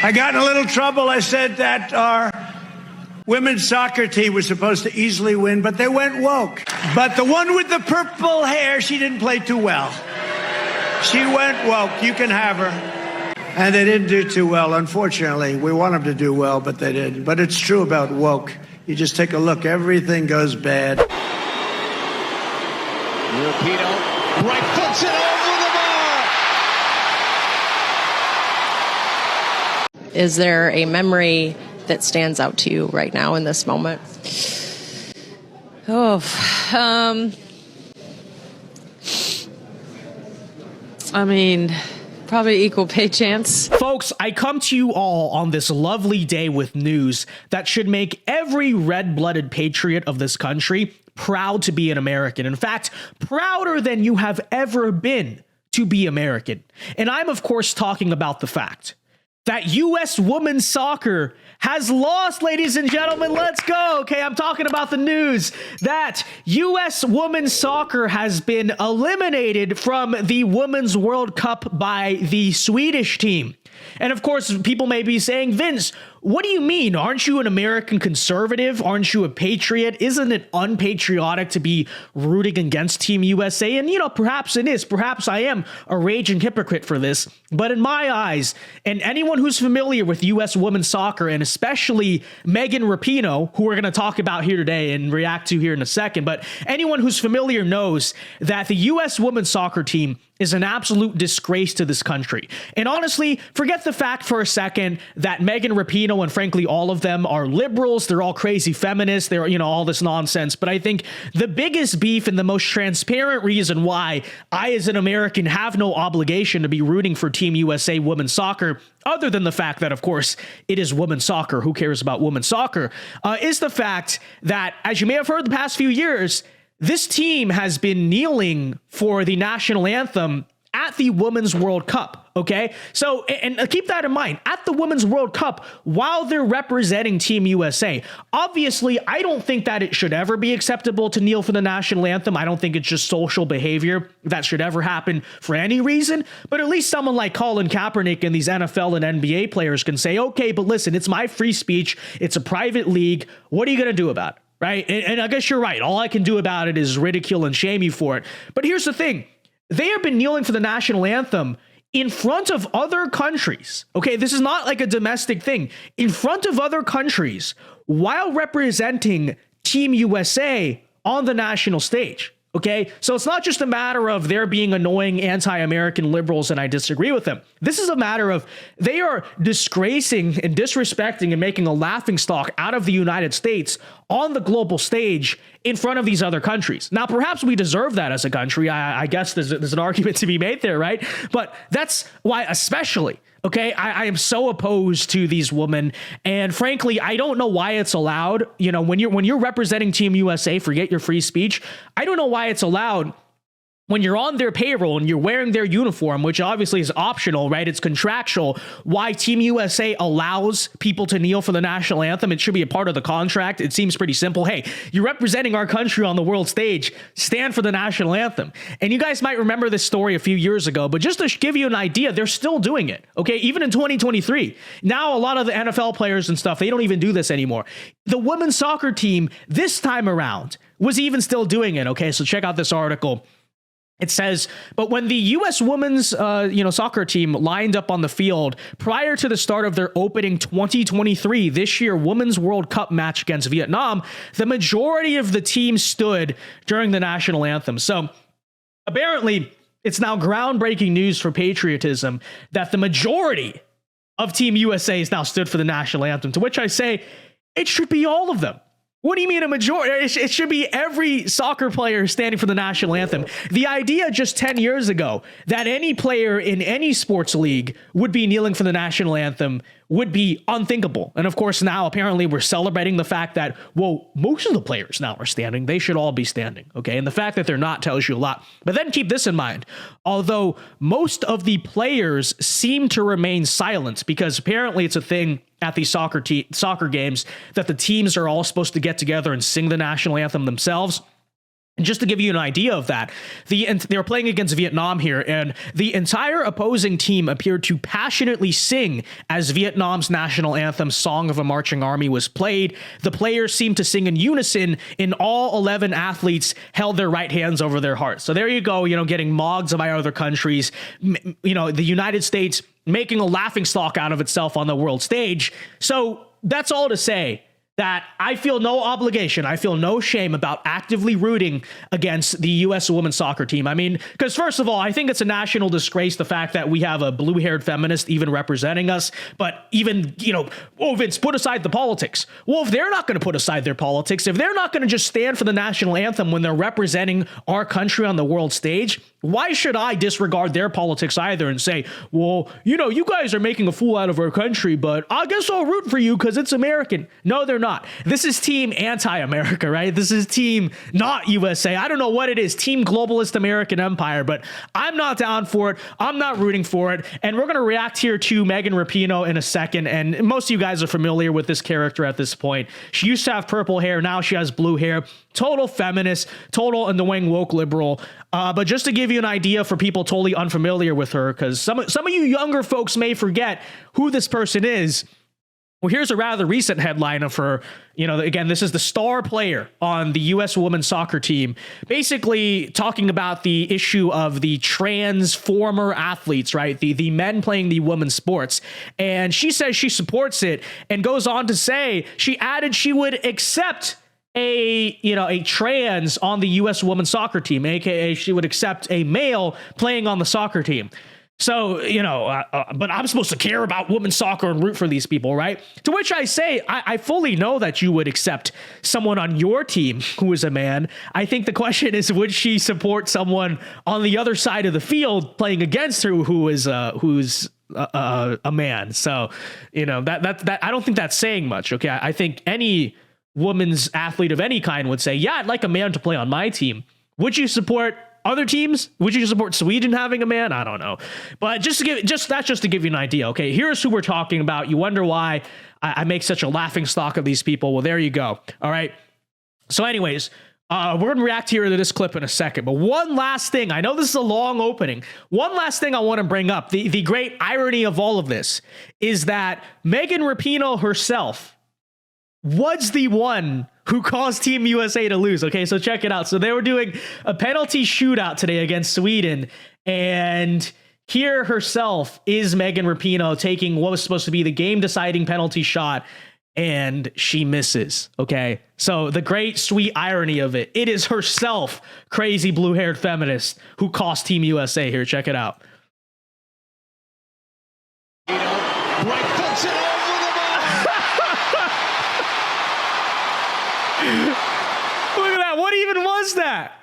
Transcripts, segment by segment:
I got in a little trouble. I said that our women's soccer team was supposed to easily win, but they went woke. But the one with the purple hair, she didn't play too well. She went woke. You can have her. And they didn't do too well, unfortunately. We want them to do well, but they didn't. But it's true about woke. You just take a look. Everything goes bad. Rapinoe right foots it over the bar. Is there a memory that stands out to you right now in this moment? I mean, probably equal pay chance. Folks, I come to you all on this lovely day with news that should make every red-blooded patriot of this country proud to be an American. In fact, prouder than you have ever been to be American. And I'm, of course, talking about the fact that U.S. women's soccer has lost, ladies and gentlemen. Let's go. Okay, I'm talking about the news that U.S. women's soccer has been eliminated from the Women's World Cup by the Swedish team. And of course, people may be saying, Vince, what do you mean? Aren't you an American conservative? Aren't you a patriot? Isn't it unpatriotic to be rooting against Team USA? And, you know, perhaps it is. Perhaps I am a raging hypocrite for this. But in my eyes, and anyone who's familiar with U.S. women's soccer, and especially Megan Rapinoe, who we're going to talk about here today and react to here in a second, but anyone who's familiar knows that the U.S. women's soccer team is an absolute disgrace to this country. And honestly, forget the fact for a second that Megan Rapinoe and frankly all of them are liberals. They're all crazy feminists. They're, you know, all this nonsense. But I think the biggest beef and the most transparent reason why I as an American have no obligation to be rooting for Team USA women's soccer, other than the fact that, of course, it is women's soccer. Who cares about women's soccer? Is the fact that, as you may have heard the past few years, this team has been kneeling for the national anthem at the Women's World Cup, okay? So, and keep that in mind, at the Women's World Cup, while they're representing Team USA, obviously, I don't think that it should ever be acceptable to kneel for the national anthem. I don't think it's just social behavior that should ever happen for any reason, but at least someone like Colin Kaepernick and these NFL and NBA players can say, okay, but listen, it's my free speech, it's a private league, what are you going to do about it? Right? And I guess you're right. All I can do about it is ridicule and shame you for it. But here's the thing. They have been kneeling for the national anthem in front of other countries. Okay, this is not like a domestic thing. In front of other countries while representing Team USA on the national stage. Okay, so it's not just a matter of there being annoying anti-American liberals and I disagree with them. This is a matter of they are disgracing and disrespecting and making a laughingstock out of the United States on the global stage in front of these other countries. Now, perhaps we deserve that as a country. I guess there's an argument to be made there, right? But that's why especially, okay, I am so opposed to these women. And frankly, I don't know why it's allowed. You know, when you're representing Team USA, forget your free speech. I don't know why it's allowed when you're on their payroll and you're wearing their uniform, which obviously is optional, right? It's contractual. Why Team USA allows people to kneel for the national anthem. It should be a part of the contract. It seems pretty simple. Hey, you're representing our country on the world stage. Stand for the national anthem. And you guys might remember this story a few years ago, but just to give you an idea, they're still doing it. Okay, even in 2023. Now, a lot of the NFL players and stuff, they don't even do this anymore. The women's soccer team this time around was even still doing it. Okay, so check out this article. It says, but when the U.S. women's soccer team lined up on the field prior to the start of their opening 2023 this year Women's World Cup match against Vietnam, the majority of the team stood during the national anthem. So apparently, it's now groundbreaking news for patriotism that the majority of Team USA has now stood for the national anthem, to which I say it should be all of them. What do you mean a majority? It should be every soccer player standing for the national anthem. The idea just 10 years ago that any player in any sports league would be kneeling for the national anthem would be unthinkable. And of course, now apparently we're celebrating the fact that, well, most of the players now are standing. They should all be standing. Okay. And the fact that they're not tells you a lot. But then keep this in mind. Although most of the players seem to remain silent because apparently it's a thing at these soccer games that the teams are all supposed to get together and sing the national anthem themselves. And just to give you an idea of that, they were playing against Vietnam here, and the entire opposing team appeared to passionately sing as Vietnam's national anthem, Song of a Marching Army, was played. The players seemed to sing in unison, and all 11 athletes held their right hands over their hearts. So there you go, getting mocked by other countries, the United States making a laughingstock out of itself on the world stage. So that's all to say that I feel no obligation, I feel no shame about actively rooting against the U.S. women's soccer team. I mean, because first of all, I think it's a national disgrace, the fact that we have a blue-haired feminist even representing us, but even, Vince, put aside the politics. Well, if they're not going to put aside their politics, if they're not going to just stand for the national anthem when they're representing our country on the world stage, why should I disregard their politics either and say, well, you guys are making a fool out of our country, but I guess I'll root for you because it's American. No, they're not. This is team anti-America, right? This is team not USA. I don't know what it is, team globalist American empire, but I'm not down for it. I'm not rooting for it. And we're going to react here to Megan Rapinoe in a second. And most of you guys are familiar with this character at this point. She used to have purple hair. Now she has blue hair. Total feminist, total annoying woke liberal. But just to give you an idea for people totally unfamiliar with her, because some of you younger folks may forget who this person is. Well, here's a rather recent headline of her. Again, this is the star player on the U.S. women's soccer team, basically talking about the issue of the trans former athletes, right? The men playing the women's sports. And she says she supports it and goes on to say, she added she would accept a trans on the U.S. women's soccer team, aka she would accept a male playing on the soccer team. So, but I'm supposed to care about women's soccer and root for these people, right? To which I say, I fully know that you would accept someone on your team who is a man. I think the question is, would she support someone on the other side of the field playing against her who's a man? So, that I don't think that's saying much. Okay, I think any women's athlete of any kind would say, yeah, I'd like a man to play on my team. Would you support other teams? Would you support Sweden having a man? I don't know. But just to give you an idea. Okay, here's who we're talking about. You wonder why I make such a laughing stock of these people. Well, there you go. All right. So anyways, we're going to react here to this clip in a second. But one last thing. I know this is a long opening. One last thing I want to bring up. The great irony of all of this is that Megan Rapinoe herself was the one who caused Team USA to lose. Okay, so check it out. So they were doing a penalty shootout today against Sweden, and here herself is Megan Rapinoe taking what was supposed to be the game-deciding penalty shot, and she misses. Okay, so the great sweet irony of it is herself, crazy blue-haired feminist, who cost Team USA here. Check it out. Right foots it over the bar. Look at that. What even was that?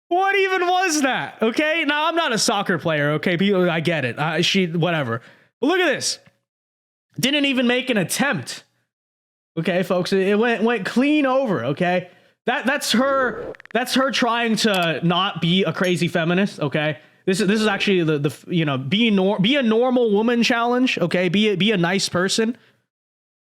What even was that? Okay. Now, I'm not a soccer player. Okay. People, I get it. Whatever. But look at this. Didn't even make an attempt. Okay, folks. It went clean over. Okay. That's her trying to not be a crazy feminist. Okay. This is actually be a normal woman challenge. Okay. Be a nice person.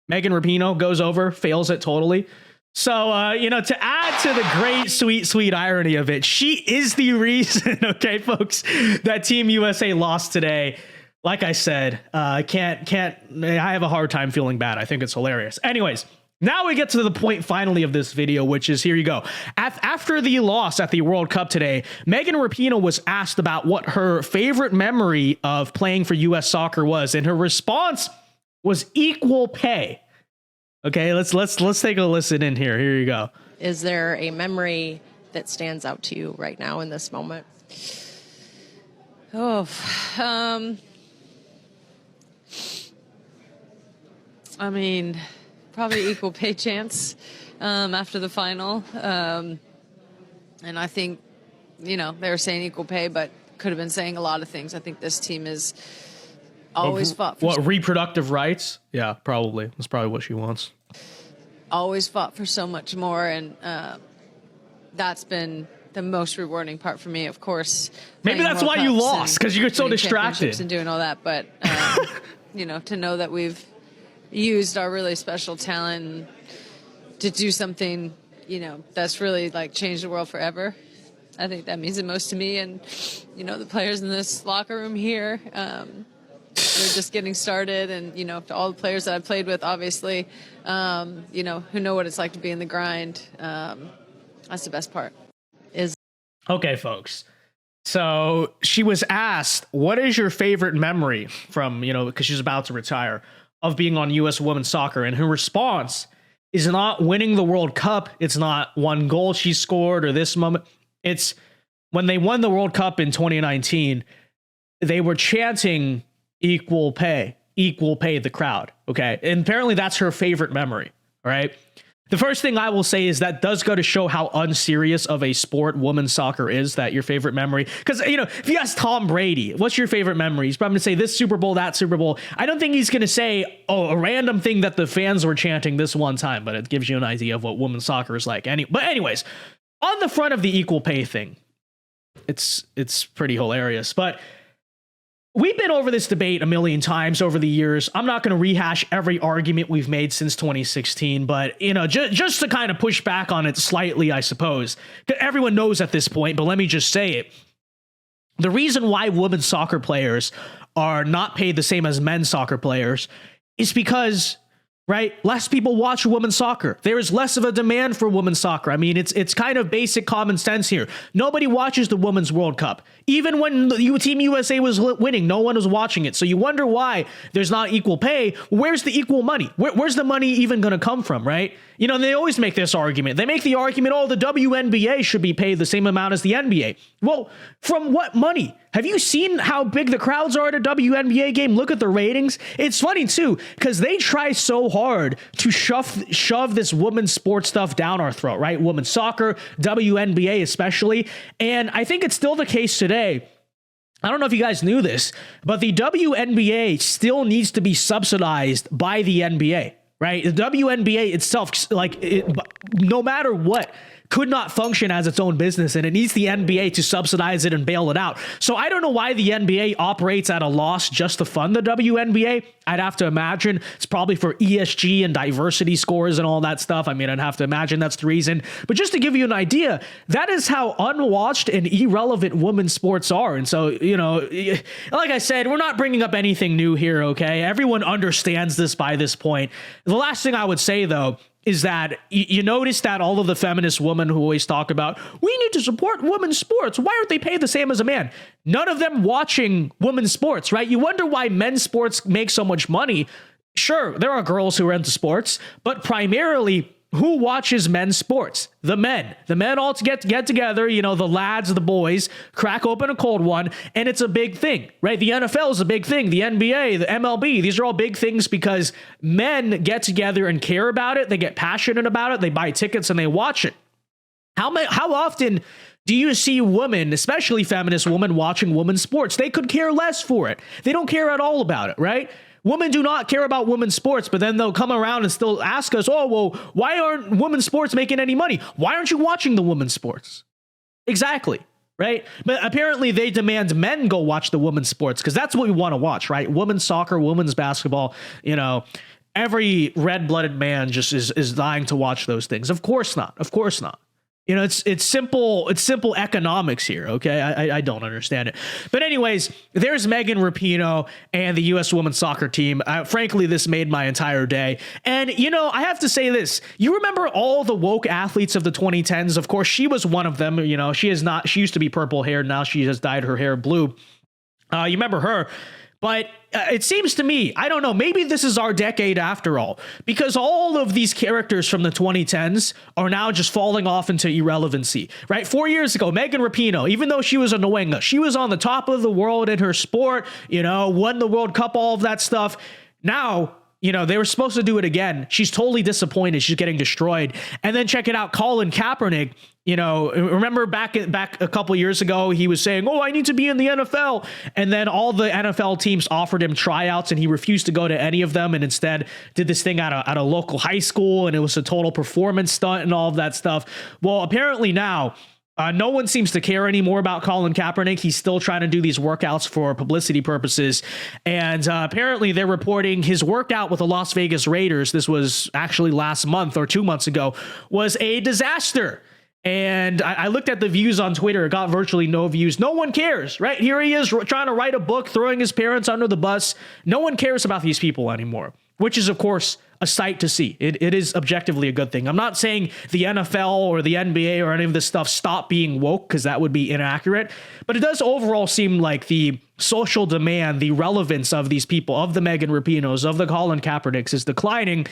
Megan Rapinoe goes over, fails it totally. So, to add to the great, sweet, sweet irony of it, she is the reason, okay, folks, that Team USA lost today. Like I said, I have a hard time feeling bad. I think it's hilarious. Anyways, now we get to the point finally of this video, which is, here you go. After the loss at the World Cup today, Megan Rapinoe was asked about what her favorite memory of playing for U.S. soccer was, and her response was equal pay. Okay, let's take a listen in here. Here you go. Is there a memory that stands out to you right now in this moment? I mean, probably equal pay chance after the final. And I think, they were saying equal pay, but could have been saying a lot of things. I think this team is always fought for reproductive rights? Yeah, probably. That's probably what she wants. Always fought for so much more, and that's been the most rewarding part for me, of course. Maybe that's why you lost, because you're so distracted and doing all that. But to know that we've used our really special talent to do something that's really like changed the world forever. I think that means the most to me, and the players in this locker room here. They're just getting started, and to all the players that I've played with, obviously, who know what it's like to be in the grind. That's the best part. Okay, folks. So she was asked, what is your favorite memory from, because she's about to retire, of being on U.S. women's soccer? And her response is not winning the World Cup. It's not one goal she scored or this moment. It's when they won the World Cup in 2019, they were chanting equal pay, the crowd. Okay. And apparently that's her favorite memory. All right. The first thing I will say is that does go to show how unserious of a sport women's soccer is, that your favorite memory. Because, if you ask Tom Brady, what's your favorite memory? He's probably going to say this Super Bowl, that Super Bowl. I don't think he's going to say, a random thing that the fans were chanting this one time, but it gives you an idea of what women's soccer is like. But anyways, on the front of the equal pay thing, it's pretty hilarious. But we've been over this debate a million times over the years. I'm not going to rehash every argument we've made since 2016, but, just to kind of push back on it slightly, I suppose. Everyone knows at this point, but let me just say it. The reason why women's soccer players are not paid the same as men's soccer players is because, right, less people watch women's soccer. There is less of a demand for women's soccer. I mean, it's kind of basic common sense here. Nobody watches the Women's World Cup. Even when the Team USA was winning, no one was watching it. So you wonder why there's not equal pay. Where's the equal money? Where's the money even going to come from, right? They always make this argument. They make the argument, the WNBA should be paid the same amount as the NBA. Well, from what money? Have you seen how big the crowds are at a WNBA game? Look at the ratings. It's funny, too, because they try so hard to shove this women's sports stuff down our throat, right? Women's soccer, WNBA especially. And I think it's still the case today. I don't know if you guys knew this, but the WNBA still needs to be subsidized by the NBA, right? The WNBA itself, no matter what, could not function as its own business, and it needs the NBA to subsidize it and bail it out. So I don't know why the NBA operates at a loss just to fund the WNBA. I'd have to imagine it's probably for ESG and diversity scores and all that stuff. I mean, I'd have to imagine that's the reason. But just to give you an idea, that is how unwatched and irrelevant women's sports are. And so, like I said, we're not bringing up anything new here, okay? Everyone understands this by this point. The last thing I would say, though, is that you notice that all of the feminist women who always talk about, we need to support women's sports. Why aren't they paid the same as a man? None of them watching women's sports, right? You wonder why men's sports make so much money. Sure, there are girls who are into sports, but primarily, who watches men's sports? The men. The men all get together, the lads, the boys, crack open a cold one, and it's a big thing, right? The NFL is a big thing. The NBA, the MLB, these are all big things because men get together and care about it. They get passionate about it. They buy tickets and they watch it. How often do you see women, especially feminist women, watching women's sports? They could care less for it. They don't care at all about it, right? Women do not care about women's sports, but then they'll come around and still ask us, why aren't women's sports making any money? Why aren't you watching the women's sports? Exactly, right? But apparently they demand men go watch the women's sports because that's what we want to watch, right? Women's soccer, women's basketball, every red-blooded man just is dying to watch those things. Of course not. Of course not. It's simple economics here, okay? I don't understand it. But anyways, there's Megan Rapinoe and the U.S. women's soccer team. Frankly, this made my entire day. And, I have to say this. You remember all the woke athletes of the 2010s? Of course, she was one of them. She used to be purple haired. Now she has dyed her hair blue. You remember her. But it seems to me, I don't know, maybe this is our decade after all, because all of these characters from the 2010s are now just falling off into irrelevancy, right? 4 years ago, Megan Rapinoe, even though she was annoying us, she was on the top of the world in her sport, won the World Cup, all of that stuff. Now, they were supposed to do it again. She's totally disappointed. She's getting destroyed. And then check it out, Colin Kaepernick. Remember back a couple years ago, he was saying, I need to be in the NFL. And then all the NFL teams offered him tryouts and he refused to go to any of them and instead did this thing at a local high school. And it was a total performance stunt and all of that stuff. Well, apparently now No one seems to care anymore about Colin Kaepernick. He's still trying to do these workouts for publicity purposes. And apparently they're reporting his workout with the Las Vegas Raiders, this was actually last month or 2 months ago, was a disaster. And I looked at the views on Twitter. It got virtually no views. No one cares, right? Here he is trying to write a book, throwing his parents under the bus. No one cares about these people anymore, which is, of course, a sight to see. It is objectively a good thing. I'm not saying the NFL or the NBA or any of this stuff stop being woke, because that would be inaccurate. But it does overall seem like the social demand, the relevance of these people, of the Megan Rapinoes, of the Colin Kaepernicks, is declining.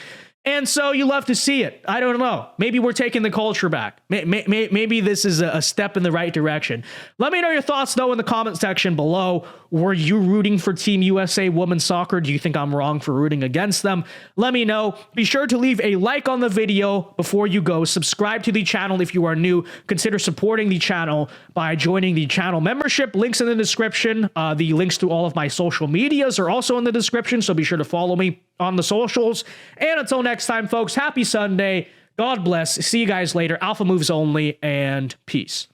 And so you love to see it. I don't know. Maybe we're taking the culture back. Maybe this is a step in the right direction. Let me know your thoughts, though, in the comment section below. Were you rooting for Team USA women's soccer? Do you think I'm wrong for rooting against them? Let me know. Be sure to leave a like on the video before you go. Subscribe to the channel if you are new. Consider supporting the channel by joining the channel membership. Links in the description. The links to all of my social medias are also in the description, so be sure to follow me on the socials. And until next time, folks, happy Sunday. God bless. See you guys later. Alpha moves only, and peace.